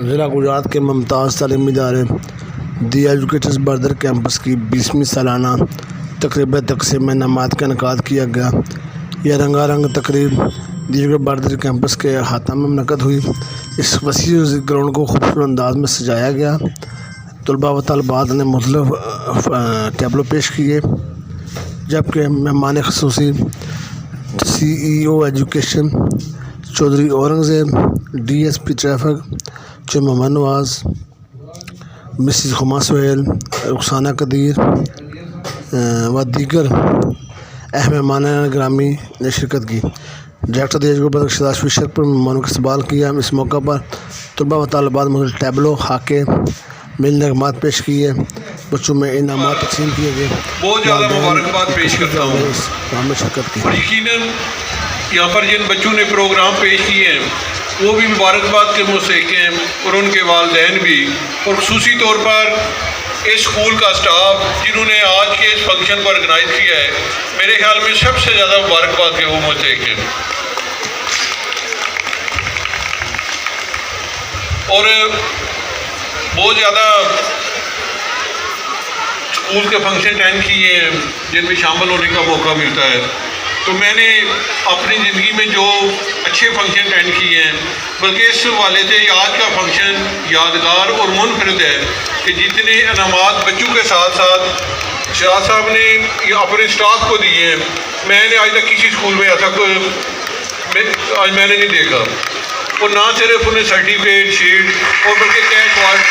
ज़िला गुजरात के मुमताज़ तालीमी इदारे दी एजुकेटर्स बर्दर कैंपस की 20वीं सालाना तकरीब तक़सीम इनामात का इनेकाद किया गया। यह रंगारंग तकरीब दी एजुकेटर्स बर्दर कैंपस के अहाता में मुनक़द हुई। इस वसी ग्राउंड को खूबसूरत अंदाज में सजाया गया। तलबा व तलबात ने मुख्तलिफ टैबलो पेश किए, जबकि मेहमान ख़ुसूसी CEO education Chaudhary Aurangzeb, DSP traffic Mohammad Nawaz, Mrs Khuma Suhail, Rukhsana Qadeer व दीगर अहम मेहमान ग्रामी ने शिरकत की। डायरेक्टर देश को बदख्शाश फिशर पर मेहमानों का इस्तकबाल किया। इस मौका पर तलबा व तलबात मुख्तलिफ टैबलो खाके मिल नगमात पेश किए, बच्चों में इनामात तकसीम किए गए। बहुत ज़्यादा मुबारकबाद पेश करता हूँ में शिरकत की। और यकीनन यहाँ पर जिन बच्चों ने प्रोग्राम पेश किए हैं वो भी मुबारकबाद के मुस्तहिक़ हैं और उनके वालिदैन भी, और ख़ुसूसी तौर पर इस स्कूल का स्टाफ जिन्होंने आज के इस फंक्शन को ऑर्गेनाइज़ किया है, मेरे ख्याल में सबसे ज़्यादा मुबारकबाद के वो मुस्तहिक़ हैं। और बहुत ज़्यादा स्कूल के फंक्शन अटेंड किए हैं जिनमें शामिल होने का मौका मिलता है। तो मैंने अपनी ज़िंदगी में जो अच्छे फंक्शन अटेंड किए हैं, बल्कि इस हवाले से आज का फंक्शन यादगार और मुनफरिद है कि जितने इनामात बच्चों के साथ साथ शाह साहब ने अपने स्टाफ को दिए हैं, मैंने आज तक किसी स्कूल में ऐसा आज मैंने नहीं देखा। और ना सिर्फ उन्हें सर्टिफिकेट शीट और बल्कि कैश अवार्ड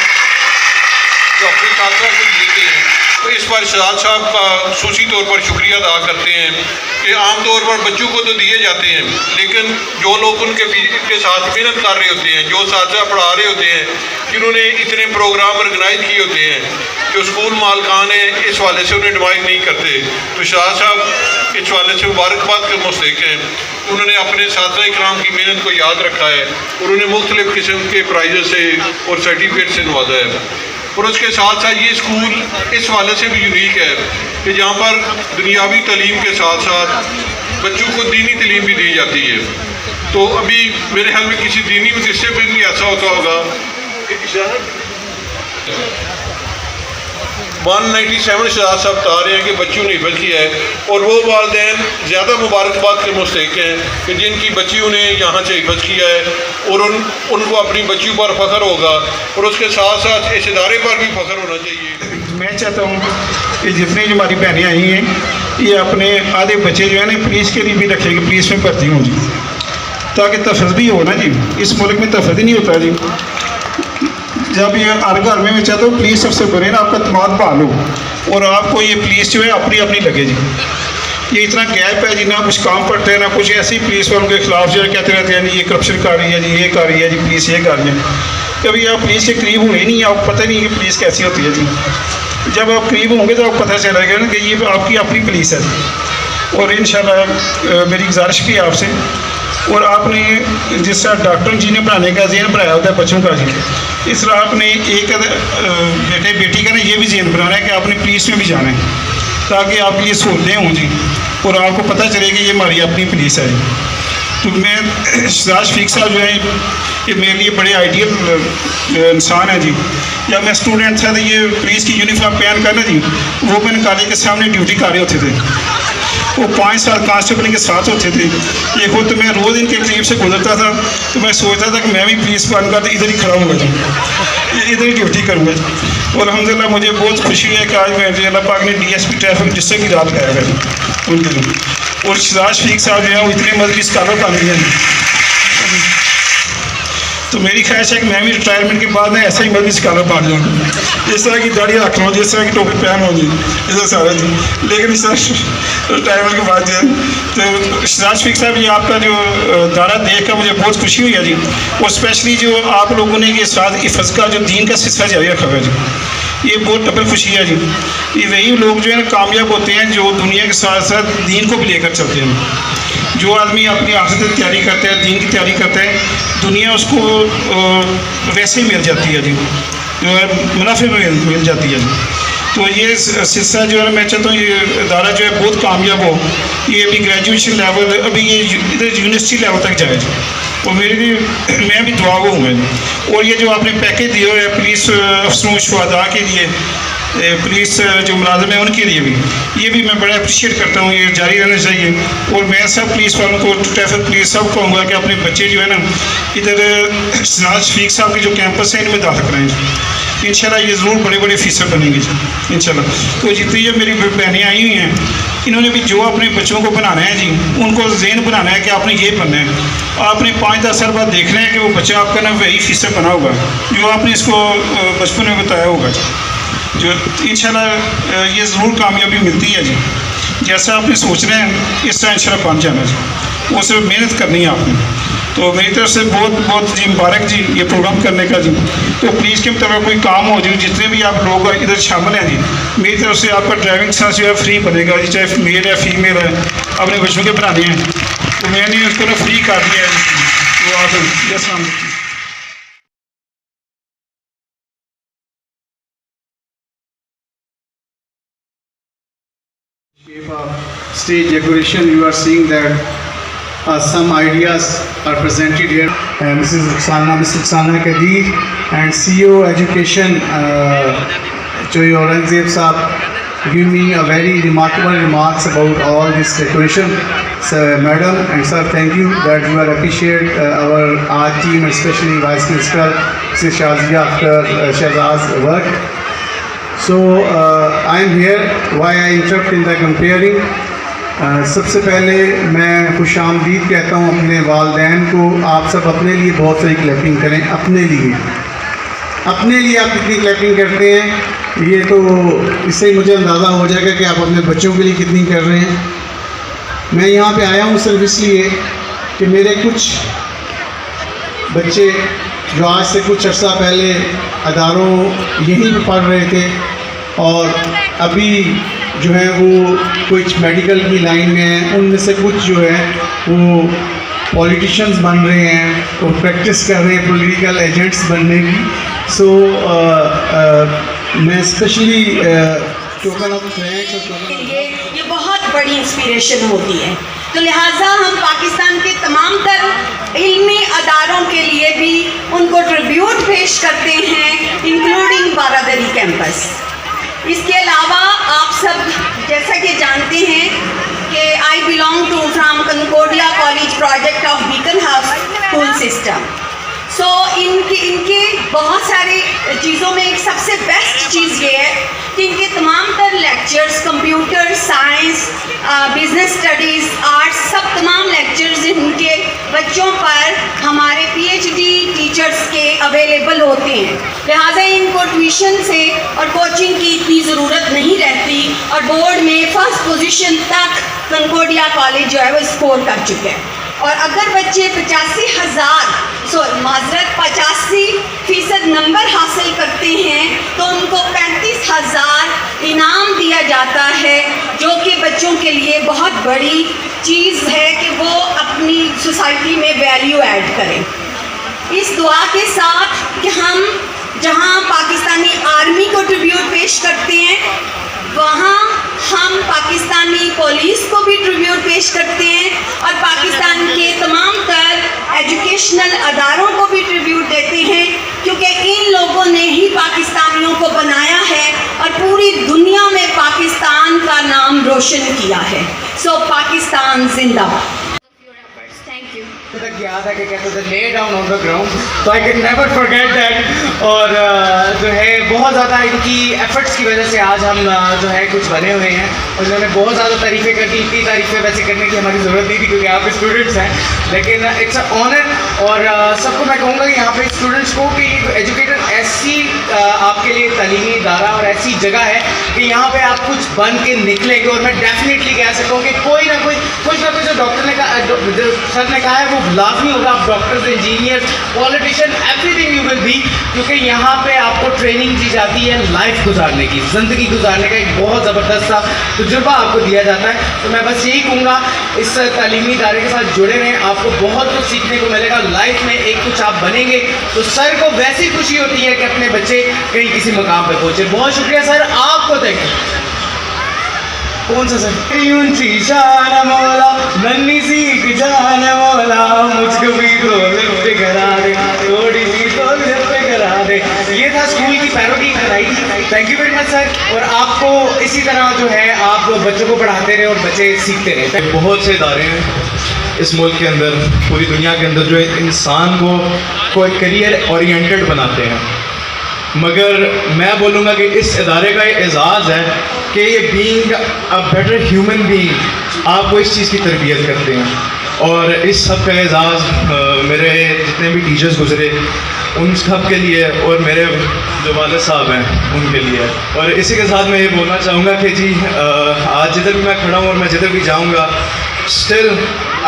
जो अपनी छात्रा को देते हैं, तो इस पर शहजाद साहब का ख़ुसूसी तौर पर शुक्रिया अदा करते हैं कि आम तौर पर बच्चों को तो दिए जाते हैं, लेकिन जो लोग उनके साथ मेहनत कर रहे होते हैं, जो साथ पढ़ा रहे होते हैं, जिन्होंने इतने प्रोग्राम ऑर्गेनाइज किए होते हैं, जो स्कूल मालकान हैं इस वाले से उन्हें डिवाइड नहीं करते, तो शाह साहब इस वाले से मुबारकबाद के मुस्तहिक़ हैं। उन्होंने अपने साथी इकराम की मेहनत को याद रखा है और उन्हें मुख्तलिफ़ किस्म के प्राइज़ से और सर्टिफिकेट से नवाजा है। और उसके साथ साथ ये स्कूल इस वाले से भी यूनिक है कि जहाँ पर दुनियावी तालीम के साथ साथ बच्चों को दीनी तालीम भी दी जाती है। तो अभी मेरे ख्याल में किसी दीनी मदरसे में भी ऐसा होता होगा। 197 शहजाद साहब बता रहे हैं कि बच्चों ने हिफ़्ज़ किया है, और वो वालिदैन ज़्यादा मुबारकबाद के मुस्तहिक़ हैं कि जिनकी बच्चियों ने यहाँ से हिफ़्ज़ किया है और उनको अपनी बच्चियों पर फ़ख्र होगा, और उसके साथ साथ इस इदारे पर भी फ़ख्र होना चाहिए। मैं चाहता हूँ कि जितनी जो हमारी बहनें आई हैं, ये अपने आधे बच्चे जो है ना पुलिस के लिए भी रखेंगे, पुलिस में भर्ती हों जी, ताकि तफ़्ज़ भी हो ना जी। इस मुल्क में तफ़्ज़ ही नहीं होता जी। जब ये हर घर में मैं चाहता हूँ पुलिस सबसे बने ना आपका तमाद बहाल हो, और आपको ये पुलिस जो है अपनी अपनी लगे जी। ये इतना गैप है जी, ना कुछ काम पड़ते हैं ना कुछ। ऐसी पुलिस वालों के खिलाफ जो है कहते रहते हैं जी ये करप्शन कर रही है जी, ये कर रही है जी, पुलिस ये कर रही है। कभी आप पुलिस के करीब हुए नहीं, आपको पता नहीं कि पुलिस कैसी होती है जी। जब आप करीब होंगे तो आपको पता चलेगा ना कि ये आपकी अपनी पुलिस है। और इंशाल्लाह मेरी गुजारिश भी आपसे, और आपने जिस तरह डॉक्टर जी ने पढ़ाने का ज़हन बनाया होता है बच्चों का जी, इस तरह आपने एक बेटे बेटी का ना ये भी ज़हन बनाना है कि आपने पुलिस में भी जाना है, ताकि आपके लिए सहूलतें हों जी, और आपको पता चले कि ये हमारी अपनी पुलिस है। तो मैं शहजाद शफीक साहब जो है ये मेरे लिए बड़े आइडियल इंसान है जी। जब मैं स्टूडेंट था तो ये पुलिस की यूनिफॉर्म पहन कर ना जी, वो मैंने कॉलेज के सामने ड्यूटी कर रहे होते थे। वो 5 साल कांस्टेबल के साथ होते थे। ये खुद तो मैं रोज़ इनके करीब से गुजरता था, तो मैं सोचता था कि मैं भी पुलिस बनकर तो इधर ही खड़ा होगा जी, इधर ही ड्यूटी करूँगा। और अल्हम्दुलिल्लाह मुझे बहुत खुशी है कि आज मैं अल्लाह पाक ने DSP ट्रैफिक जिससे भी रात लाया है उनके लिए। और शहजाद शफीक साहब जो है वो इतने मजबूत स्कॉलर बन गए हैं। तो मेरी ख्वाहिश है कि मैं भी रिटायरमेंट के बाद में ऐसा ही मजबूत स्कॉलर बन जाऊँ, इस तरह की दाढ़ी रख लूँ, जिस तरह की टोपी पहन हो जी, इधर सारा जी। लेकिन इस तरह रिटायरमेंट के बाद जो है, तो शहजाद शफीक साहब ये आपका जो दायरा देख कर मुझे बहुत खुशी हुई है जी। और स्पेशली जो आप लोगों ने ये साथ हिफ़्ज़ का जो दीन का सिलसिला जारी रखा है जी, ये बहुत डबल खुशी है जी। ये वही लोग जो है कामयाब होते हैं जो दुनिया के साथ साथ दीन को भी लेकर चलते हैं। जो आदमी अपनी आखिरत की तैयारी करते हैं, दीन की तैयारी करते हैं, दुनिया उसको वैसे ही मिल जाती है जी, जो है मुनाफे में मिल जाती है। तो ये सिलसिला जो है मैं चाहता हूँ ये इदारा जो है बहुत कामयाब हो, ये अभी ग्रेजुएशन लेवल अभी ये इधर यूनिवर्सिटी लेवल तक जाए और मेरी भी मैं भी दुआ हूँ मैं। और ये जो आपने पैकेज दिया है पुलिस अफसरों शुहदा के लिए, पुलिस जो मुलाजिम है उनके लिए भी, ये भी मैं बड़ा अप्रिशिएट करता हूँ, ये जारी रहना चाहिए। और मैं सब पुलिस वालों को, ट्रैफिक पुलिस सब कहूँगा कि अपने बच्चे जो है ना इधर सनाज शफीक साहब के जो कैंपस है इनमें दाखिल कराएँ। इंशाल्लाह ये ज़रूर बड़े बड़े फ़ीसद बनेंगे जी इंशाल्लाह। तो जितनी जो मेरी बहनें आई हुई हैं इन्होंने भी जो अपने बच्चों को बनाना है जी, उनको ज़हन बनाना है कि आपने ये बनना है। आपने 5-10 साल बाद देखना है कि वो बच्चा आपका ना वही फ़ीसद बना होगा जो आपने इसको बचपन में बताया होगा जी। जो इंशाल्लाह ये ज़रूर कामयाबी मिलती है जी, जैसा आपने सोचना है इस तरह इंशाल्लाह बन जाना जी, वो सिर्फ मेहनत करनी है आपने। तो मेरी तरफ से बहुत बहुत जी मुबारक जी ये प्रोग्राम करने का जी। तो प्लीज़ के तरफ कोई काम हो जी, जितने भी आप लोग इधर शामिल हैं जी, मेरी तरफ से आपका ड्राइविंग लाइसेंस जो है फ्री बनेगा जी, चाहे मेल है फीमेल है, अपने बच्चों के बनाने हैं तो मैंने उसको ना फ्री कर दिया है। तो आप अस्सलाम वालेकुम। Shape of stage decoration, you are seeing that some ideas are presented here. Mrs. Rukhsana Kadir and CEO Education, Joy Aurangzeb Saab, give me a very remarkable remarks about all this decoration. So, Madam and Sir, thank you that you are appreciate our art team, especially Vice Principal Mrs. Shazia after Shahzad's work. So I am here. Why I interrupt in the comparing? सबसे पहले मैं खुशामदीद कहता हूँ अपने वालदैन को। आप सब अपने लिए बहुत सारी क्लैपिंग करें, अपने लिए आप कितनी क्लैपिंग करते हैं ये तो इससे ही मुझे अंदाज़ा हो जाएगा कि आप अपने बच्चों के लिए कितनी कर रहे हैं। मैं यहाँ पे आया हूँ सिर्फ इसलिए कि मेरे कुछ बच्चे जो आज से कुछ अर्सा पहले अदारों यहीं पर पढ़ रहे थे और अभी जो है वो कुछ मेडिकल की लाइन में हैं, उनमें से कुछ जो है वो पॉलिटिशियंस बन रहे हैं, वो प्रैक्टिस कर रहे हैं पॉलिटिकल एजेंट्स बनने की। सो मैं स्पेशली टोकन ऑफ थैंक्स ये बहुत बड़ी इंस्पिरेशन होती है। तो लिहाजा हम पाकिस्तान के तमाम तर इल्मी अदारों के लिए भी उनको ट्रिब्यूट पेश करते हैं, इंक्लूडिंग बारादरी कैंपस। इसके अलावा आप सब जैसा कि जानते हैं कि I belong to from Concordia college project of Beaconhouse school system. So इनके बहुत सारी चीज़ों में एक सबसे बेस्ट चीज़ ये है कि इनके तमाम तर lectures computer science, business studies, arts, सब तमाम लेक्चर्स इनके बच्चों पर हमारे पीएचडी टीचर्स के अवेलेबल होते हैं। लिहाजा इनको ट्यूशन से और कोचिंग की इतनी ज़रूरत नहीं रहती और बोर्ड में फर्स्ट पोजीशन तक कंकोडिया कॉलेज जो है वो स्कोर कर चुके हैं। और अगर बच्चे 85% नंबर हासिल करते हैं तो उनको 35,000 इनाम दिया जाता है, जो कि बच्चों के लिए बहुत बड़ी चीज़ है कि वो अपनी सोसाइटी में वैल्यू ऐड करें। इस दुआ के साथ कि हम जहां पाकिस्तानी आर्मी को ट्रिब्यूट पेश करते हैं, वहाँ हम पाकिस्तानी पुलिस को भी ट्रिब्यूट पेश करते हैं और पाकिस्तान के तमाम तर एजुकेशनल अदारों को भी ट्रिब्यूट देते हैं, क्योंकि इन लोगों ने ही पाकिस्तानियों को बनाया है और पूरी दुनिया में पाकिस्तान का नाम रोशन किया है। सो पाकिस्तान जिंदाबाद। तक याद है कि कहते थे lay down on the ground, तो I can never forget that. और जो है बहुत ज़्यादा इनकी एफर्ट्स की वजह से आज हम जो है कुछ बने हुए हैं और इन्होंने बहुत ज़्यादा तारीफ़ें कर दी। इतनी तारीफ़ें वैसे करने की हमारी ज़रूरत नहीं थी क्योंकि आप स्टूडेंट्स हैं, लेकिन इट्स अ ऑनर। और सबको मैं कहूँगा कि यहाँ पे स्टूडेंट्स को कि एजुकेटर ऐसी आपके लिए तालीमी इदारा और ऐसी जगह है कि यहाँ पे आप कुछ बन के निकलेंगे। और मैं डेफिनेटली कह सकता हूँ कि कोई ना कोई जो डॉक्टर ने कहा, जो सर ने कहा है वो लाजमी होगा। आप doctors, engineers, politician, everything you will be, क्योंकि यहाँ पे आपको ट्रेनिंग दी जाती है लाइफ गुजारने की, ज़िंदगी गुजारने का एक बहुत ज़बरदस्त सा तजुर्बा आपको दिया जाता है। तो मैं बस यही कहूँगा इस तालीमी इदारे के साथ जुड़े रहें, आपको बहुत कुछ सीखने को मिलेगा। लाइफ में एक कुछ आप बनेंगे तो सर को वैसी खुशी होती है कि अपने बच्चे कहीं किसी मुकाम पे पहुँचे। बहुत शुक्रिया सर, आपको देखिए कौन सा सर? ऊंची शान मौला नन्ही सी जान मौला मुझको भी तो पे करा दे, थोड़ी सी तो पे करा दे। ये था स्कूल की पैरोडी कराई। Thank you very much sir, और आपको इसी तरह जो है आप बच्चों को पढ़ाते रहे और बच्चे सीखते रहे। बहुत से इदारे हैं इस मुल्क के अंदर, पूरी दुनिया के अंदर, जो इंसान को एक करियर ओरिएंटेड बनाते हैं, मगर मैं बोलूँगा कि इस इदारे का एजाज़ है कि ये being a better human being आपको इस चीज़ की तरबियत करते हैं। और इस सब का एजाज़ मेरे जितने भी टीचर्स गुजरे उन सब के लिए और मेरे जो वालिद साहब हैं उनके लिए। और इसी के साथ मैं ये बोलना चाहूँगा कि जी आज जिधर भी मैं खड़ा हूँ और मैं जिधर भी जाऊँगा, still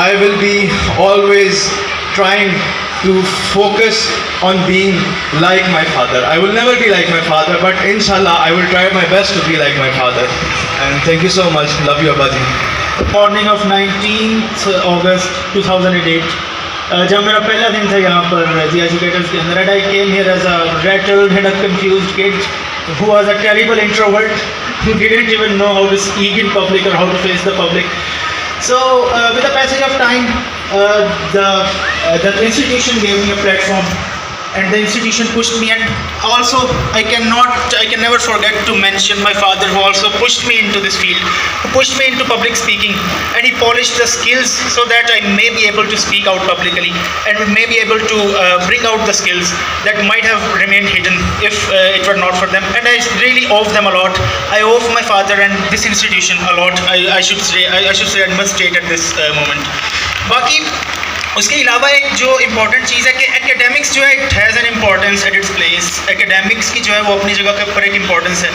I will be always trying to focus on being like my father. I will never be like my father, but inshallah I will try my best to be like my father. And thank you so much. Love you, Abbaji. Morning of 19 अगस्त 2008 जब मेरा पहला दिन था यहाँ पर दी educators के अंदर, I came here as a rattled and a confused kid who was a terrible introvert who didn't even know how to speak in public or how to face the public. So with the passage of time, the institution gave me a platform, and the institution pushed me, and also I can never forget to mention my father, who also pushed me into this field, who pushed me into public speaking, and he polished the skills so that I may be able to speak out publicly and may be able to bring out the skills that might have remained hidden if it were not for them. And I really owe them a lot. I owe my father and this institution a lot. I should say I must state at this moment. बाकी उसके अलावा एक जो important चीज़ है कि academics जो है it has an importance at its place. Academics की जो है वो अपनी जगह के ऊपर एक इम्पॉर्टेंस है,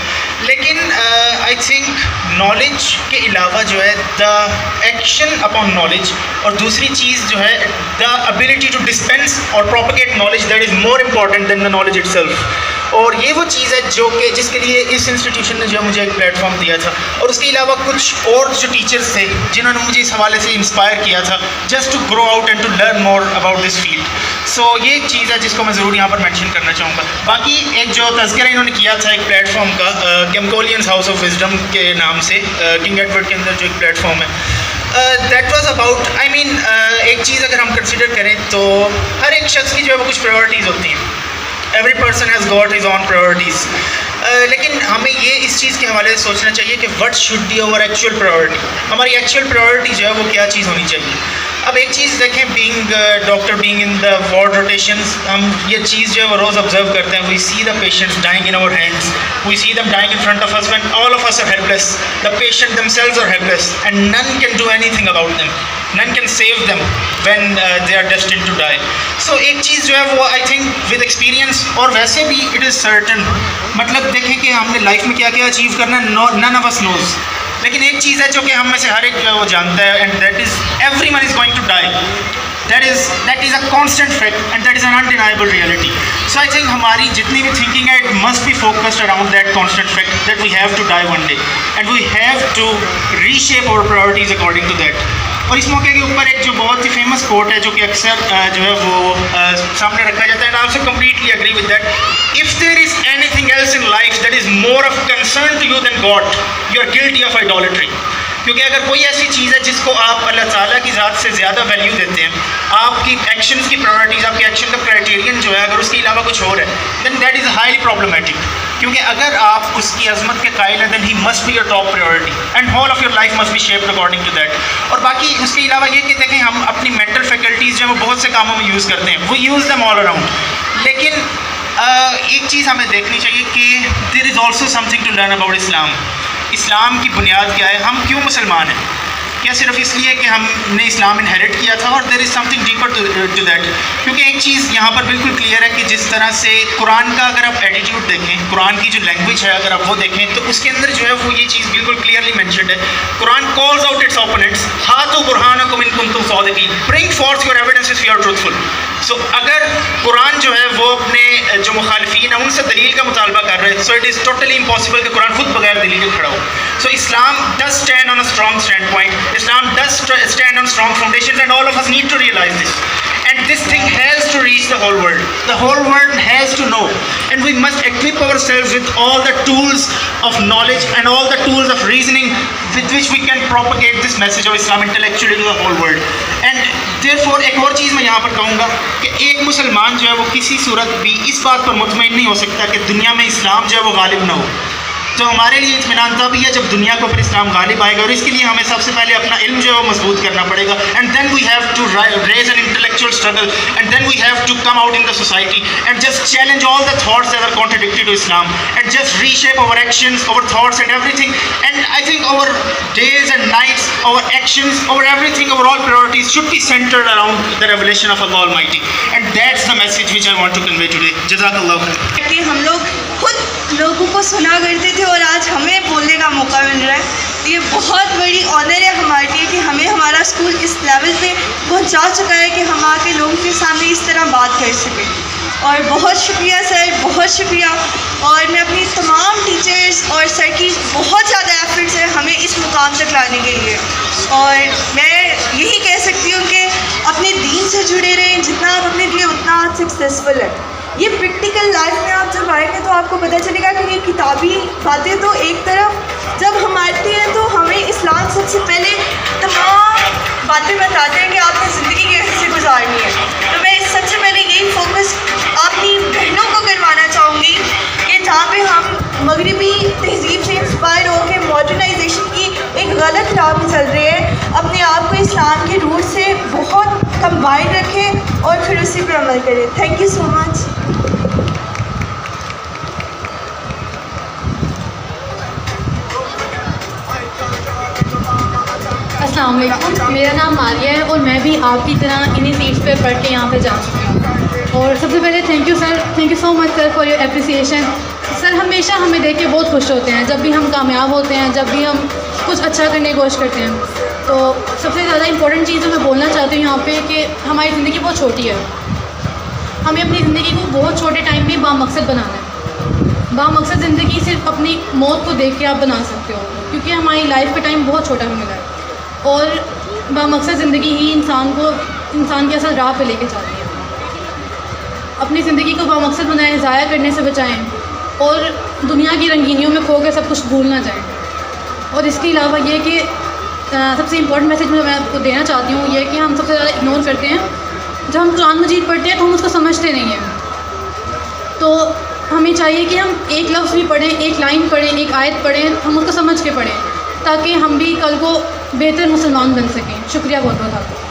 लेकिन आई थिंक नॉलेज के अलावा जो है द एक्शन अपॉन नॉलेज, और दूसरी चीज़ जो है द एबिलिटी टू डिस्पेंस और propagate knowledge, that is more important than the knowledge itself. और ये वो चीज़ है जो कि जिसके लिए इस इंस्टीट्यूशन ने जो मुझे एक प्लेटफॉर्म दिया था, और उसके अलावा कुछ और जो टीचर्स थे जिन्होंने मुझे इस हवाले से इंस्पायर किया था just to grow out and to learn more about this field. So ये एक चीज़ है जिसको मैं ज़रूर यहाँ पर मेंशन करना चाहूँगा। बाकी एक जो तज़किरा इन्होंने किया था एक प्लेटफॉर्म का, केमकोलियंस हाउस ऑफ विजडम के नाम से, किंग एडवर्ड के अंदर जो एक प्लेटफॉर्म है, that was about, I mean एक चीज़ अगर हम कंसिडर करें तो हर एक शख्स की जो है वो कुछ प्रायोरिटीज़ होती हैं। Every person has got his on priorities, लेकिन हमें ये इस चीज़ के हवाले से सोचना चाहिए कि what should be our actual priority. हमारी एक्चुअल प्रायोरिटी जो है वो क्या चीज़ होनी चाहिए। अब एक चीज़ देखें, being doctor, being in the ward rotations, हम ये चीज़ जो है वो रोज़ ऑब्जर्व करते हैं। We see the patients dying in our hands, we see them dying in front of us when all of us are helpless, the patient themselves are helpless and none can do anything about them, none can save them when they are destined to die. So एक चीज़ जो है वो I think with experience, और वैसे भी it is certain, मतलब देखें कि हमने लाइफ में क्या क्या अचीव करना है, none of us knows, लेकिन एक चीज़ है जो कि हम में से हर एक वो जानता है, and that is everyone is going to die. That is a constant fact and that is an undeniable reality. So I think हमारी जितनी भी thinking है, it must be focused around that constant fact that we have to die one day and we have to reshape our priorities according to that. और इस मौके के ऊपर एक जो बहुत ही फेमस कोट है जो कि अक्सर जो है वो सामने रखा जाता है, and I also completely agree with that, if there is anything else in life that is more of concern to you than God, you are guilty of idolatry. क्योंकि अगर कोई ऐसी चीज़ है जिसको आप अल्लाह ताला की ज़ात से ज़्यादा वैल्यू देते हैं, आपकी एक्शंस की प्रायोरिटीज़, आपके एक्शन का क्राइटेरियन जो है अगर उसके अलावा कुछ और है, then that is highly problematic. क्योंकि अगर आप उसकी अजमत के कायल हैं, then he must be your top priority and whole of your life must be shaped according to that. और बाकी उसके अलावा ये कि देखें, हम अपनी मेंटल फैकल्टीज़ जो है वो बहुत से कामों में यूज़ करते हैं, वो यूज़ देम ऑल अराउंड, लेकिन एक चीज़ हमें देखनी चाहिए कि there is also something to learn about Islam. इस्लाम की बुनियाद क्या है, हम क्यों मुसलमान हैं? क्या सिर्फ इसलिए कि हमने इस्लाम इनहेरिट किया था, और there is something deeper to that. क्योंकि एक चीज़ यहाँ पर बिल्कुल क्लियर है कि जिस तरह से कुरान का अगर आप एटीट्यूड देखें, कुरान की जो लैंग्वेज है अगर आप वो देखें, तो उसके अंदर जो है वो ये चीज़ बिल्कुल क्लियरली मेंशन्ड है। कुरान कॉल्स आउट इट्स ओपोनेंट्स, हातु बुरहानकुम इन कुंतुम सादिकीन, bring forth your evidence if you are truthful. So अगर कुरान जो है वो अपने जो मुखालिफिन है उनसे दलील का मुतालबा कर रहे हैं, so it is totally impossible कि कुरान खुद बगैर दलील के खड़ा हो। So Islam does stand on a strong standpoint, Islam does stand on strong foundations, and all of us need to realize this. And and this thing has to reach the whole world. The whole world has to know, and we must equip ourselves with all the tools of knowledge and all the tools of reasoning with which we can propagate this message of Islam intellectually to the whole world. And therefore एक और चीज़ मैं यहाँ पर कहूँगा कि एक मुसलमान जो है वो किसी सूरत भी इस बात पर मुतमईन नहीं हो सकता कि दुनिया में इस्लाम जो है वो गालिब ना हो। तो हमारे लिए इत्मीनान तब ही है जब दुनिया के ऊपर इस्लाम गालिब आएगा, और इसके लिए हमें सबसे पहले अपना इल्म जो है वो मजबूत करना पड़ेगा। And then we have to raise an intellectual struggle, and then we have to come out in the society and just challenge all the thoughts that are contradictory to Islam, and just reshape our actions, our thoughts and everything. And I think our days and nights, our actions, our everything, our all priorities should be centered around the revelation of Allah almighty, and that's the message which I want to convey today. जज़ाकल्लाह खैर। कि हम लोग खुद लोगों को सुना करते थे और आज हमें बोलने का मौका मिल रहा है। ये बहुत बड़ी ऑनर है हमारे लिए कि हमें हमारा स्कूल इस लेवल पे पहुंचा चुका है कि हम आके लोगों के सामने इस तरह बात कर सकें। और बहुत शुक्रिया सर, बहुत शुक्रिया। और मैं अपनी तमाम टीचर्स और सर की बहुत ज़्यादा एफर्ट्स है हमें इस मुकाम तक लाने के लिए। और मैं यही कह सकती हूँ कि अपने दीन से जुड़े रहें, जितना आप अपने लिए उतना आप सक्सेसफुल है। ये प्रैक्टिकल लाइफ में आप जब आएंगे तो आपको पता चलेगा कि ये किताबी बातें तो एक तरफ जब हम आते हैं तो हमें इस्लाम सबसे पहले तमाम बातें बताते हैं कि आपने ज़िंदगी कैसे गुजारनी है। तो मैं सबसे पहले यही फोकस अपनी बहनों को करवाना चाहूँगी कि जहाँ पे हम मगरिबी तहजीब से इंस्पायर होकर मॉडर्नाइजेशन की एक गलत राह में चल रहे हैं, अपने आप को इस्लाम के रूट से बहुत कंबाइन रखें और फिर उसी पर अमल करें। Thank you so much. अस्सलाम वालेकुम, मेरा नाम मारिया है और मैं भी आपकी तरह इन्हीं सीट्स पे पढ़ के यहाँ पे जा चुकी हूँ। और सबसे पहले thank you sir, thank you so much sir for your appreciation. Sir हमेशा हमें देख के बहुत खुश होते हैं जब भी हम कामयाब होते हैं, जब भी हम कुछ अच्छा करने की कोशिश करते हैं। तो सबसे ज़्यादा इंपॉर्टेंट चीज़ जो मैं बोलना चाहती हूँ यहाँ पे कि हमारी ज़िंदगी बहुत छोटी है। हमें अपनी ज़िंदगी को बहुत छोटे टाइम में बामकसद बनाना है। बामकसद ज़िंदगी सिर्फ अपनी मौत को देख के आप बना सकते हो, क्योंकि हमारी लाइफ का टाइम बहुत छोटा हमें मिला है। और बामकसद ज़िंदगी ही इंसान की असल राह पे लेके जाती है। अपनी ज़िंदगी को बामकसद बनाएं, ज़ाया करने से बचाएं और दुनिया की रंगीनियों में खो के सब कुछ भूल ना जाएं। और इसके अलावा ये कि सबसे इम्पोर्टेंट मैसेज मैं आपको देना चाहती हूँ ये कि हम सबसे ज़्यादा इग्नोर करते हैं। जब हम कुरान मजीद पढ़ते हैं तो हम उसको समझते नहीं हैं। तो हमें चाहिए कि हम एक लफ्ज़ भी पढ़ें, एक लाइन पढ़ें, एक आयत पढ़ें, हम उसको समझ के पढ़ें ताकि हम भी कल को बेहतर मुसलमान बन सकें। शुक्रिया बहुत बहुत आपका।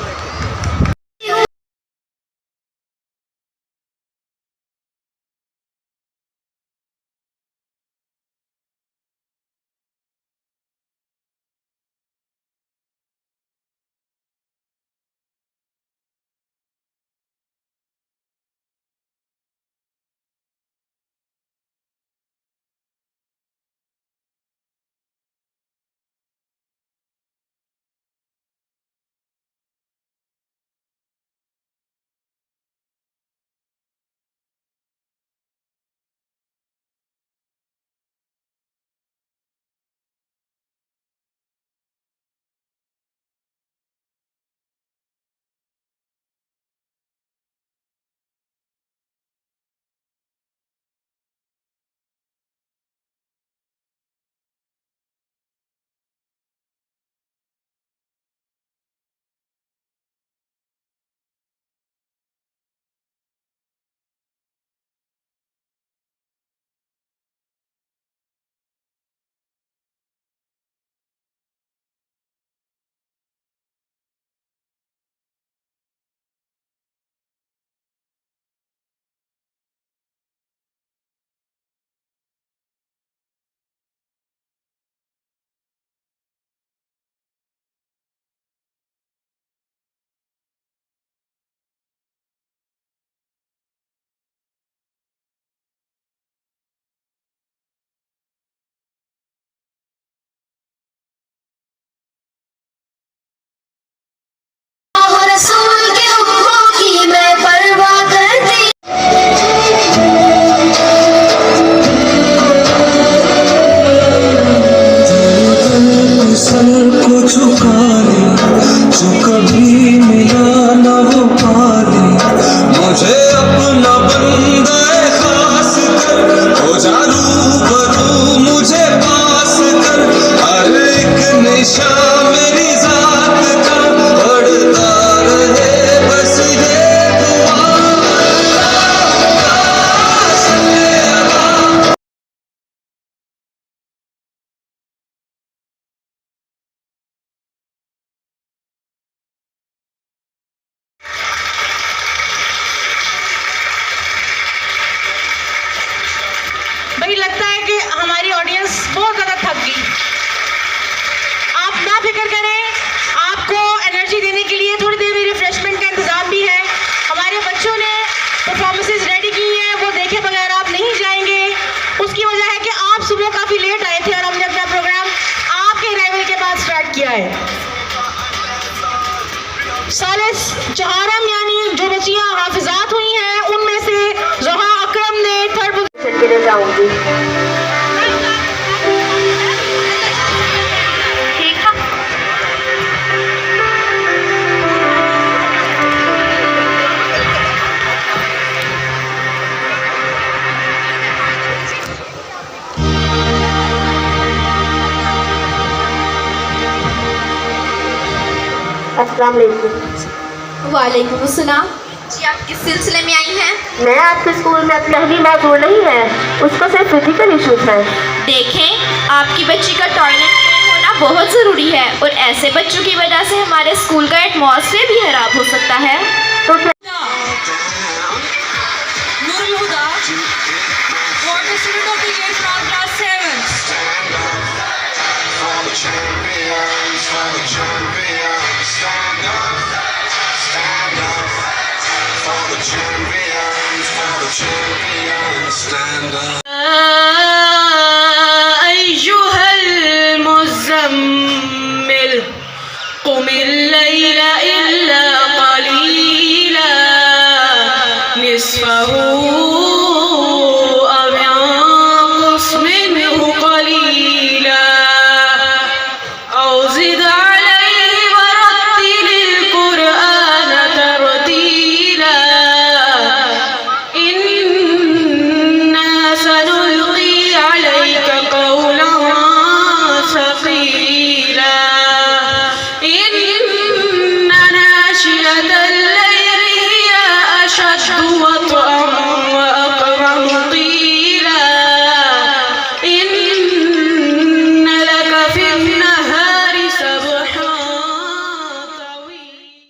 मुझे लगता है कि हमारी ऑडियंस बहुत ज़्यादा थक गई। आप ना फिक्र करें, आपको एनर्जी देने के लिए थोड़ी देर में रिफ्रेशमेंट का इंतज़ाम भी है। हमारे बच्चों ने परफॉर्मेंसेज रेडी की हैं, वो देखे बगैर आप नहीं जाएंगे। उसकी वजह है कि आप सुबह काफ़ी लेट आए थे और हमने अपना प्रोग्राम आपके अराइवल के बाद स्टार्ट किया है। सालिस चहारम यानी जो बच्चियाँ हाफिजात हुई हैं, उनमें से ज़ोहा अकरम ने थर्ड पोजीशन के लिए जाऊँगी। अस्सलाम वालेकुम। वालेकुम अस्सलाम। जी आप किस सिलसिले में आई हैं? मैं आपके स्कूल में पहली मौजूद नहीं है, उसको सिर्फ फिजिकल इश्यूज है। देखें, आपकी बच्ची का टॉयलेट क्लीन होना बहुत ज़रूरी है और ऐसे बच्चों की वजह से हमारे स्कूल का एटमॉस्फेयर भी खराब हो सकता है। तो क्या Champions, stand up.